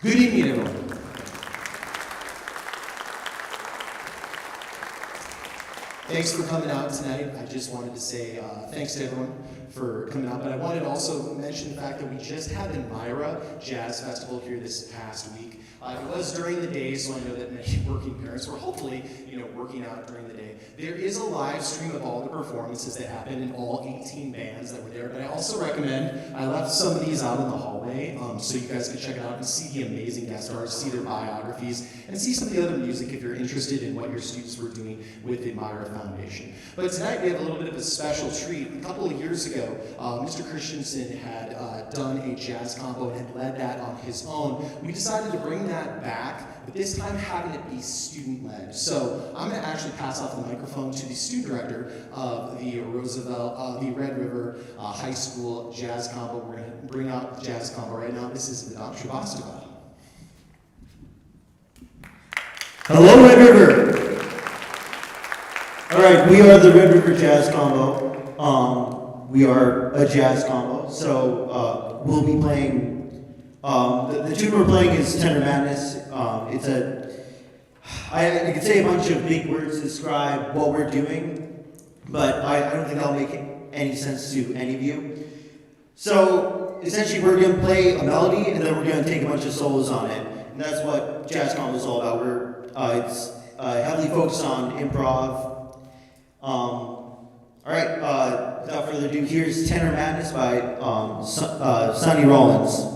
Good evening, everyone. Thanks for coming out tonight. I just wanted to say thanks to everyone for coming out, but I wanted to also mention the fact that we just had the Myra Jazz Festival here this past week. It was during the day, so I know that many working parents were hopefully, working out during the day. There is a live stream of all the performances that happened in all 18 bands that were there, but I also recommend, I left some of these out in the hallway, so you guys can check it out and see the amazing guest stars, see their biographies, and see some of the other music if you're interested in what your students were doing with the Myra Foundation. But tonight we have a little bit of a special treat. A couple of years ago, Mr. Christensen had done a jazz combo and had led that on his own. We decided to bring that back, but this time having it be student-led. So I'm going to actually pass off the microphone to the student director of the the Red River High School Jazz Combo. We're going to bring out the jazz combo right now. This is Vedant Shrivastava. Hello, Red River. All right, we are the Red River Jazz Combo. We are a jazz combo, so we'll be playing. The tune we're playing is Tender Madness. I could say a bunch of big words to describe what we're doing, but I don't think that'll make any sense to any of you. So essentially, we're going to play a melody, and then we're going to take a bunch of solos on it, and that's what jazz combo is all about. It's heavily focused on improv. All right, without further ado, here's Tender Madness by Sonny Rollins.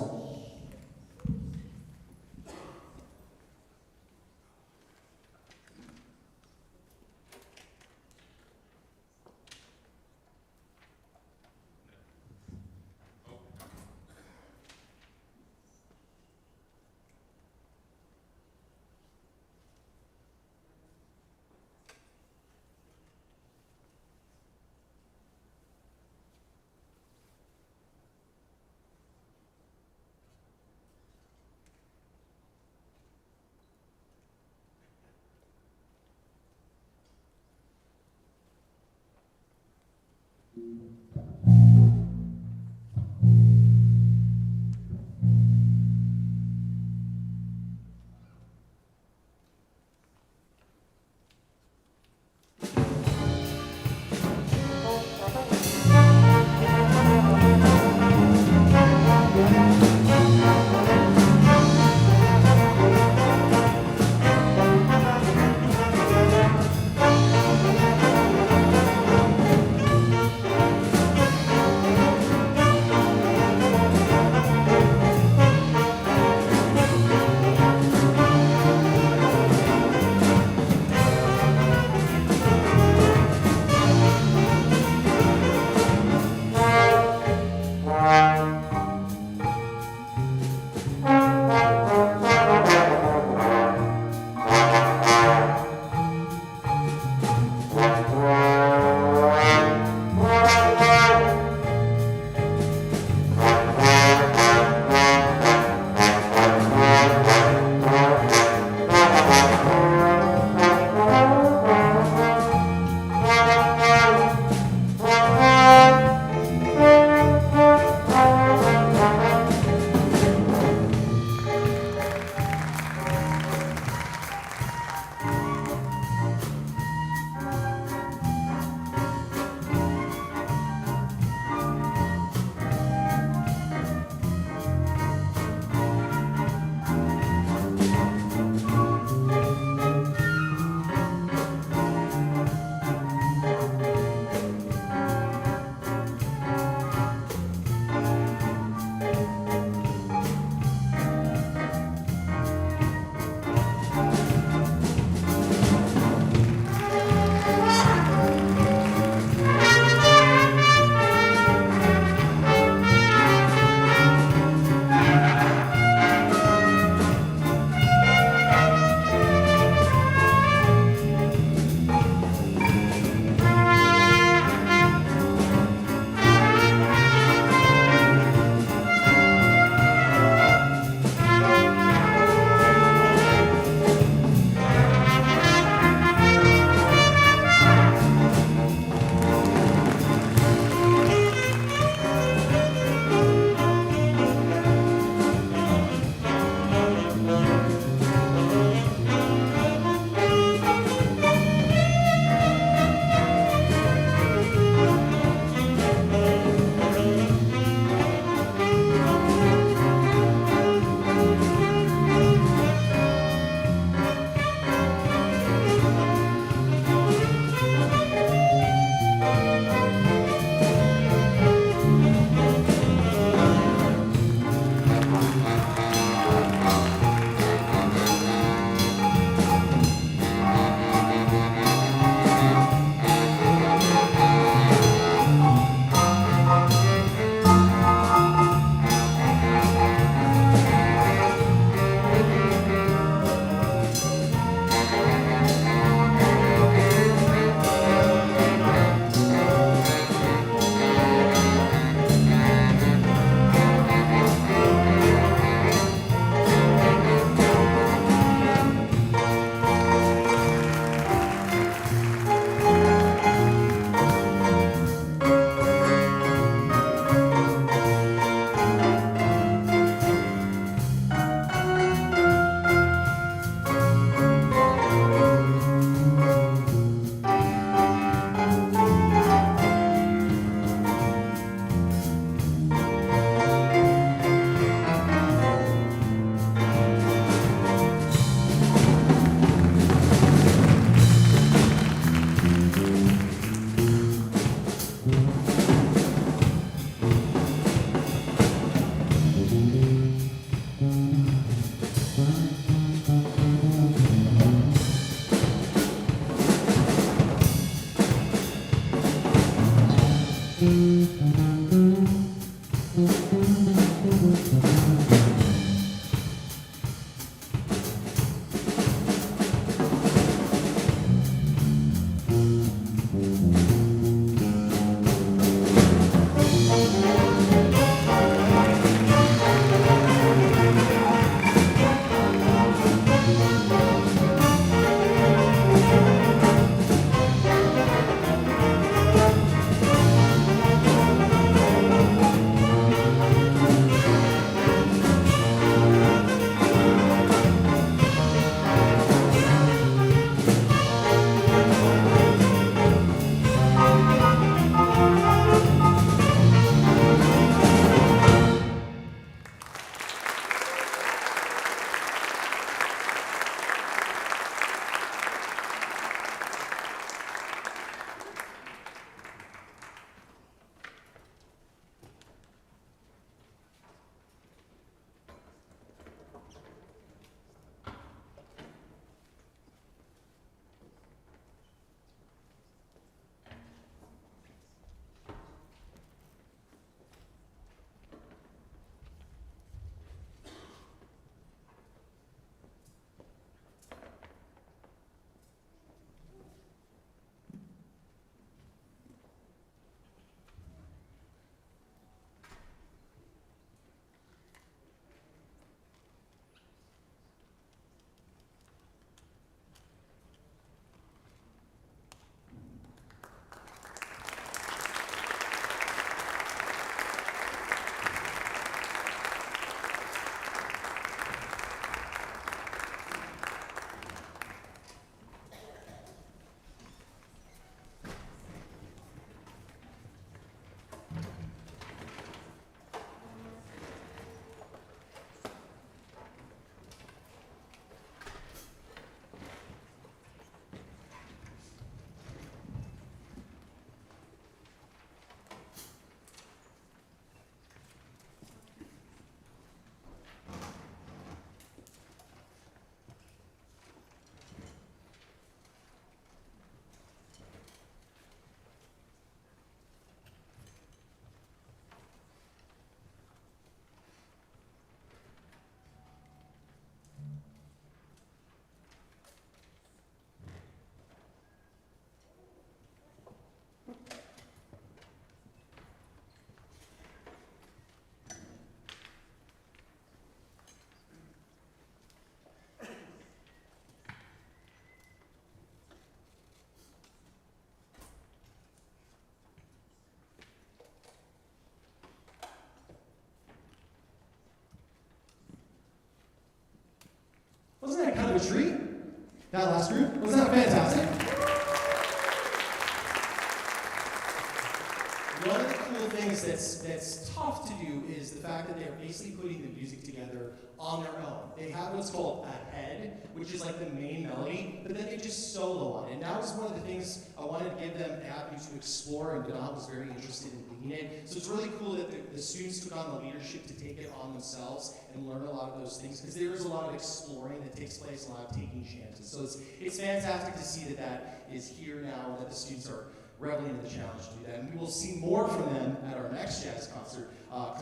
of a treat? That last group? Wasn't that fantastic? One of the cool things that's tough to do is the fact that they're basically putting the music together on their own. They have what's called a head, which is like the main melody, but then they just solo on it. And that was one of the things I wanted to give them an avenue to explore, and Donald was very interested in leading it. So it's really cool that the students took on the leadership to take it on themselves and learn a lot of those things, because there is a lot of exploring that takes place, a lot of taking chances. So it's fantastic to see that is here now, that the students are reveling in the challenge to do that. And we will see more from them at our next jazz concert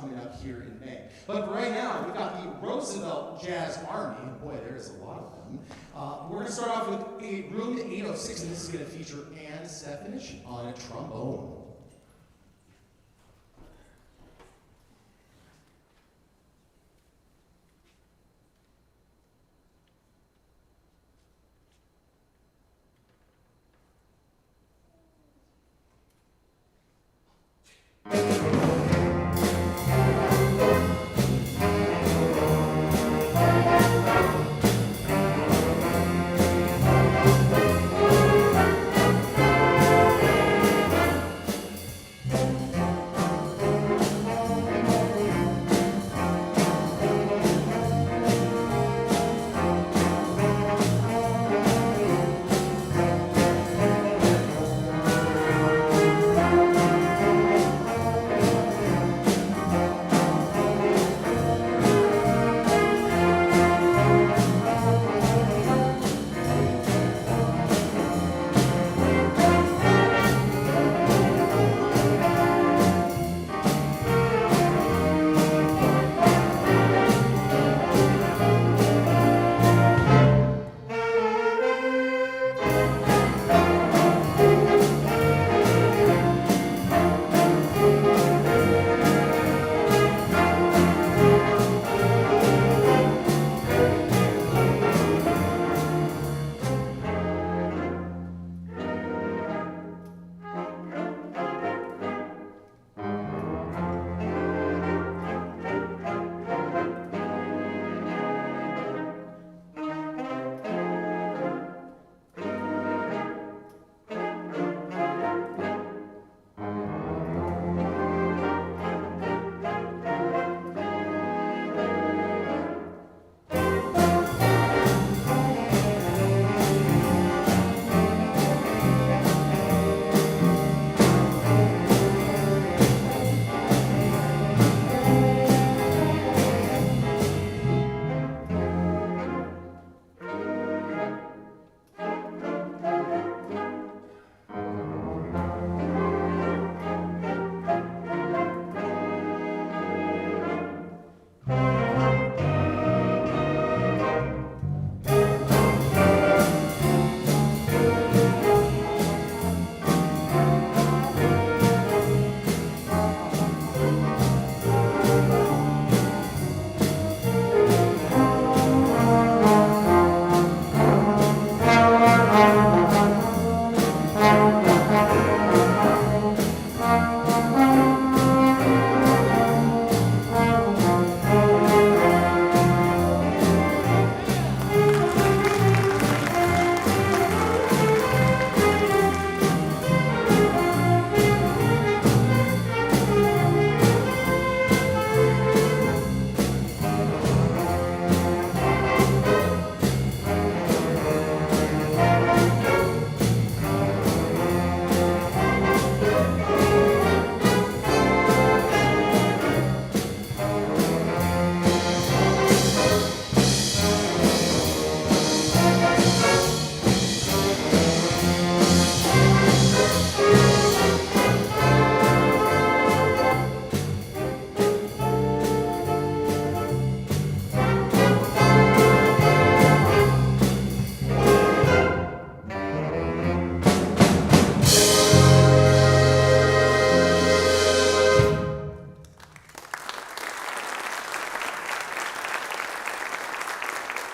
coming up here in May. But right now, we've got the Roosevelt Jazz Army. Boy, there's a lot of them. We're going to start off with Room 806, and this is going to feature Ann Stefanich on a trombone.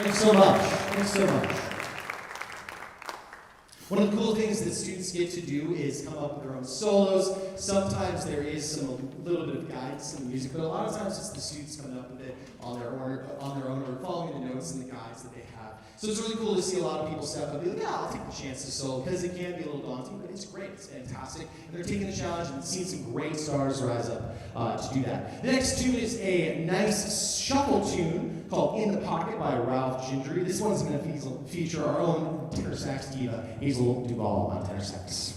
Thanks so much. Thanks so much. One of the cool things that students get to do is come up with their own solos. Sometimes there is a little bit of guidance in the music, but a lot of times it's the students coming up with it on their own or following the notes and the guides that they have. So it's really cool to see a lot of people step up and be like, yeah, I'll take the chance to solo, because it can be a little daunting, but it's great, it's fantastic. And they're taking the challenge and seeing some great stars rise up to do that. The next tune is a nice shuffle tune called In the Pocket by Ralph Gingery. This one's going to feature our own tenor sax diva, Hazel Duvall, on tenor sax.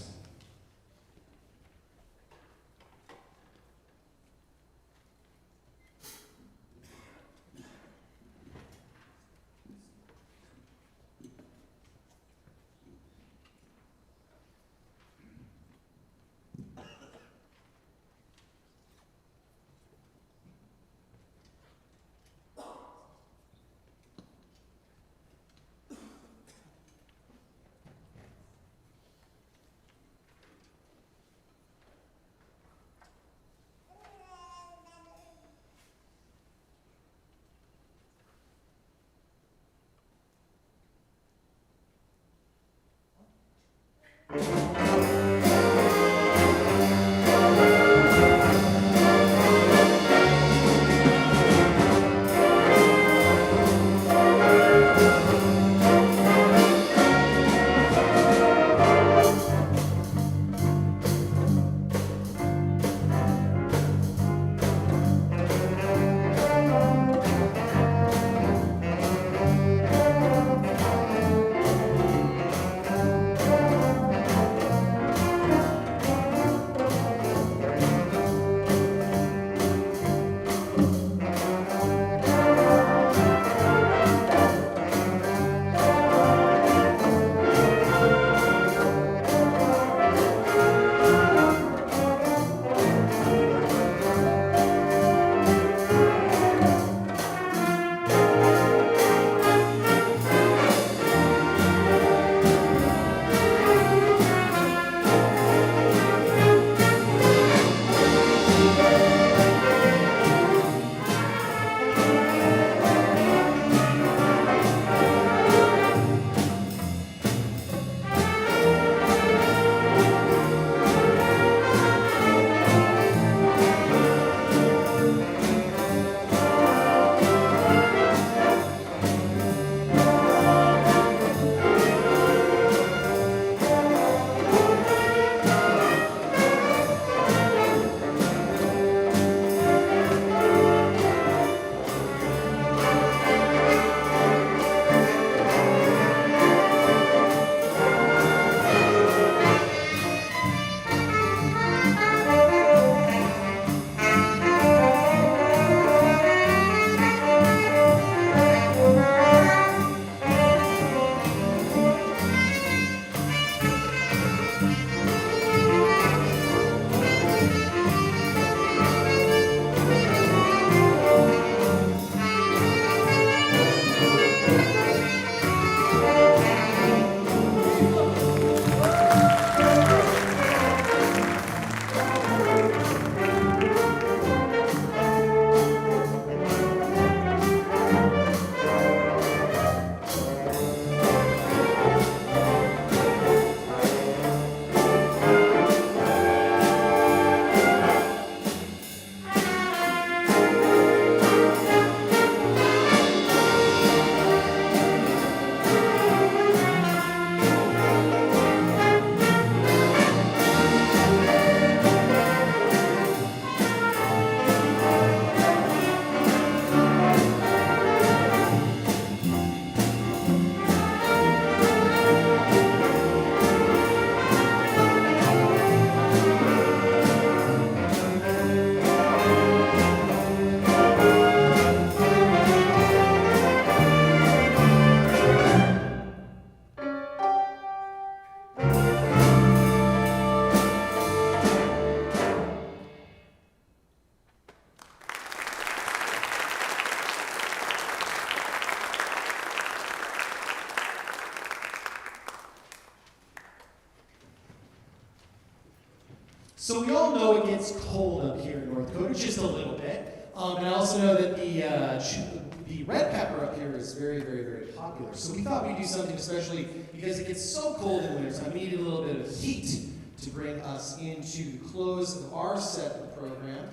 So we all know it gets cold up here in North Dakota, just a little bit. And I also know that the red pepper up here is very, very, very popular. So we thought we'd do something especially because it gets so cold in winter time. We needed a little bit of heat to bring us into the close of our set of the program.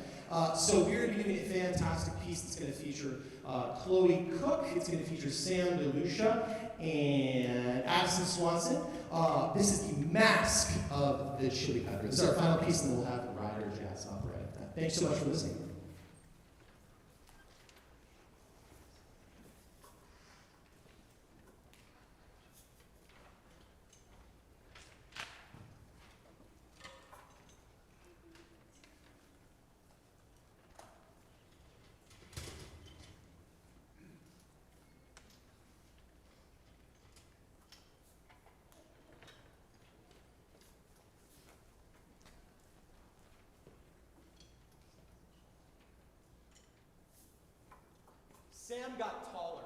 So we're going to be doing a fantastic piece that's going to feature Chloe Cook. It's going to feature Sam DeLucia and Addison Swanson. This is the Mask of the Chili Pepper. This is our final piece, and then we'll have Ryder Jazz Opera. Thanks so much for listening. Sam got taller.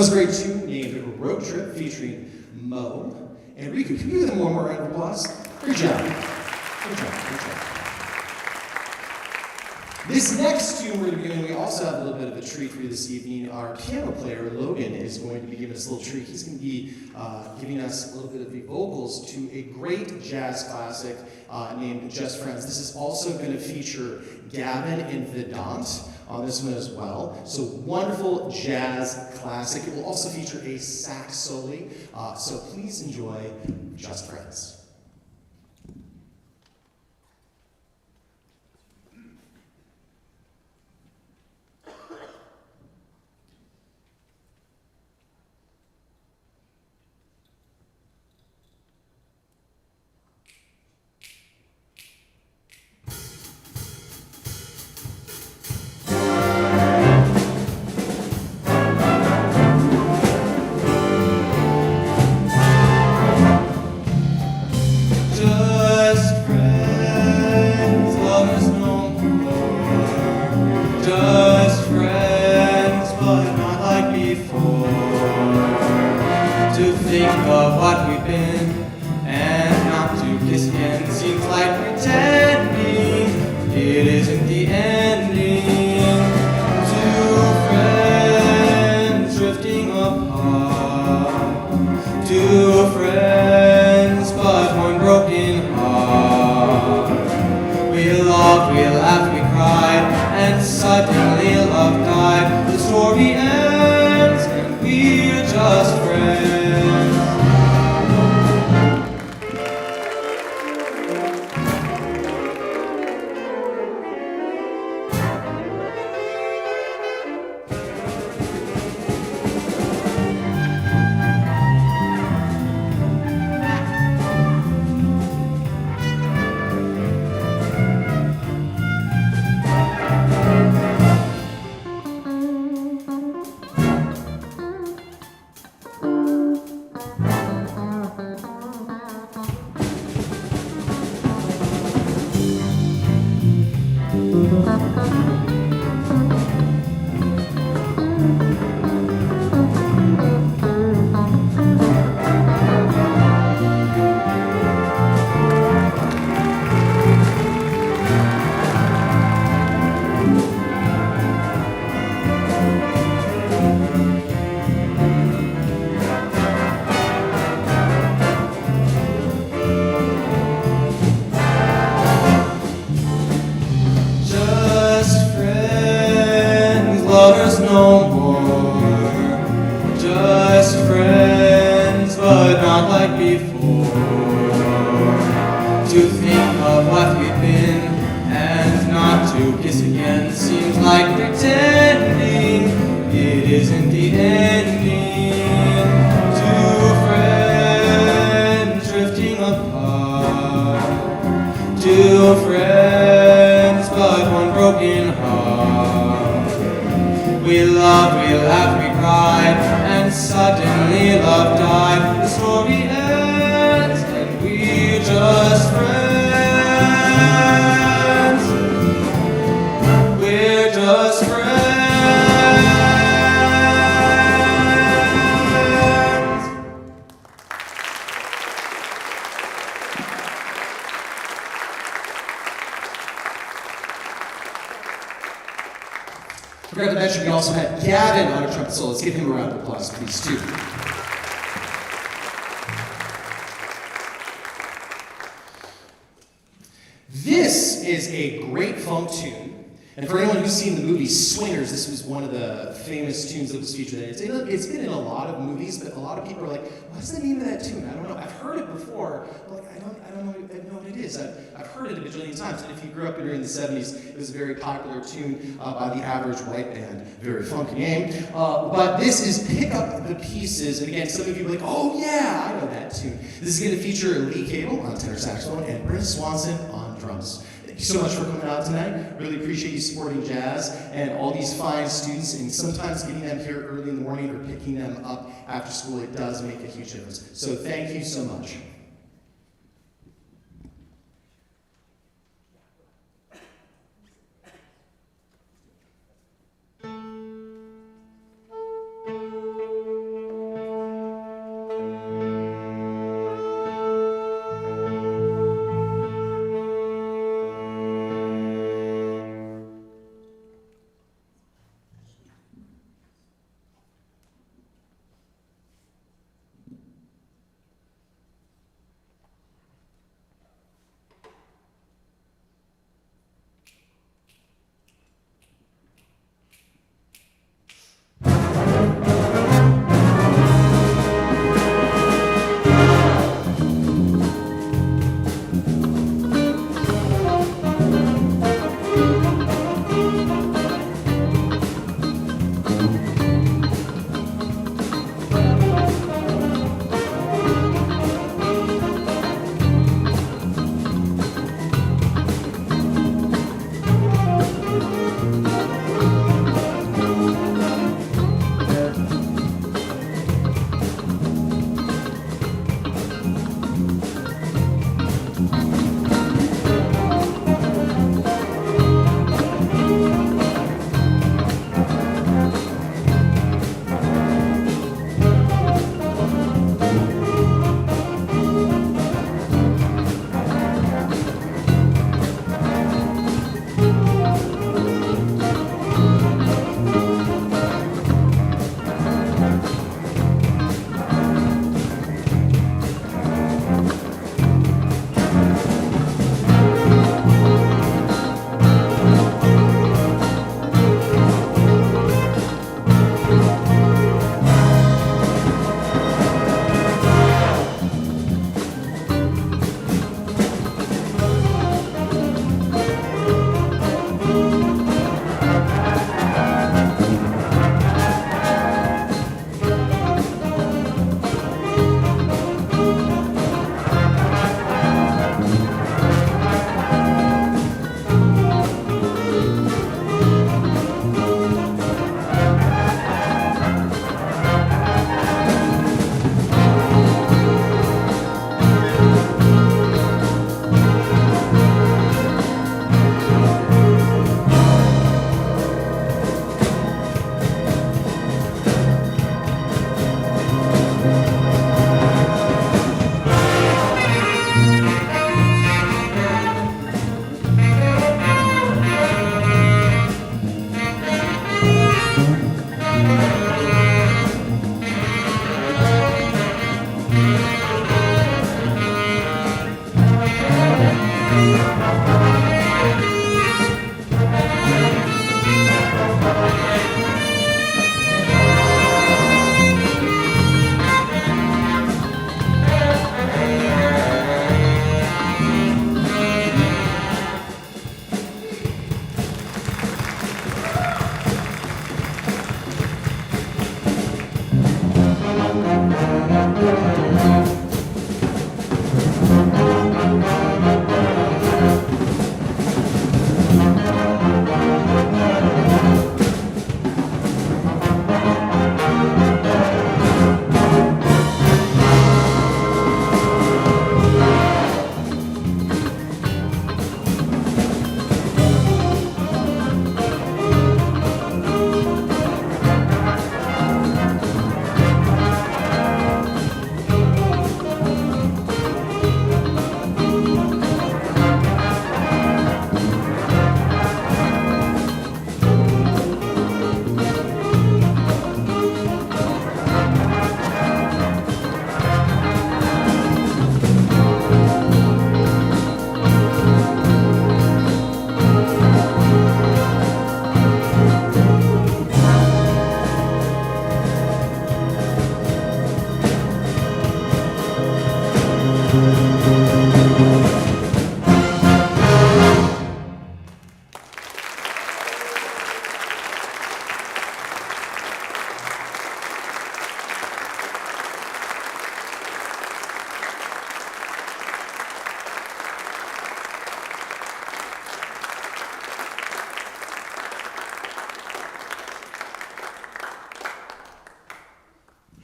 was grade 2 named Road Trip featuring Mo and Riku. Can you give them one more round of applause? Great job. Good job. Good job. This next tune we're doing, we also have a little bit of a treat for you this evening. Our piano player, Logan, is going to be giving us a little treat. He's going to be giving us a little bit of the vocals to a great jazz classic named Just Friends. This is also going to feature Gavin and Vedant on this one as well. So wonderful jazz classic. It will also feature a sax solo. So please enjoy Just Friends. Forgot to mention, we also had Gavin on a trumpet solo. Let's give him a round of applause, please, too. This is a great funk tune. And for anyone who's seen the movie Swingers, this was one of the famous tunes that was featured in it. It's been in a lot of movies, but a lot of people are like, what's the name of that tune? I don't know. I've heard it before, but like, I don't know what it is. I've heard it a bajillion times. And if you grew up during the 70s, it was a very popular tune by the Average White Band. Very funky name. But this is Pick Up the Pieces. And again, some of you are like, oh yeah, I know that tune. This is going to feature Lee Cable on tenor saxophone and Brent Swanson on drums. Thank you so much for coming out tonight. Really appreciate you supporting jazz and all these fine students, and sometimes getting them here early in the morning or picking them up after school. It does make a huge difference. So thank you so much.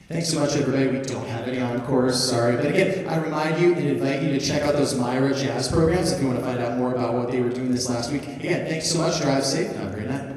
Thanks so much, everybody. We don't have any encores, sorry. But again, I remind you and invite you to check out those Myra Jazz programs if you want to find out more about what they were doing this last week. Again, thanks so much. Drive safe. Have a great night.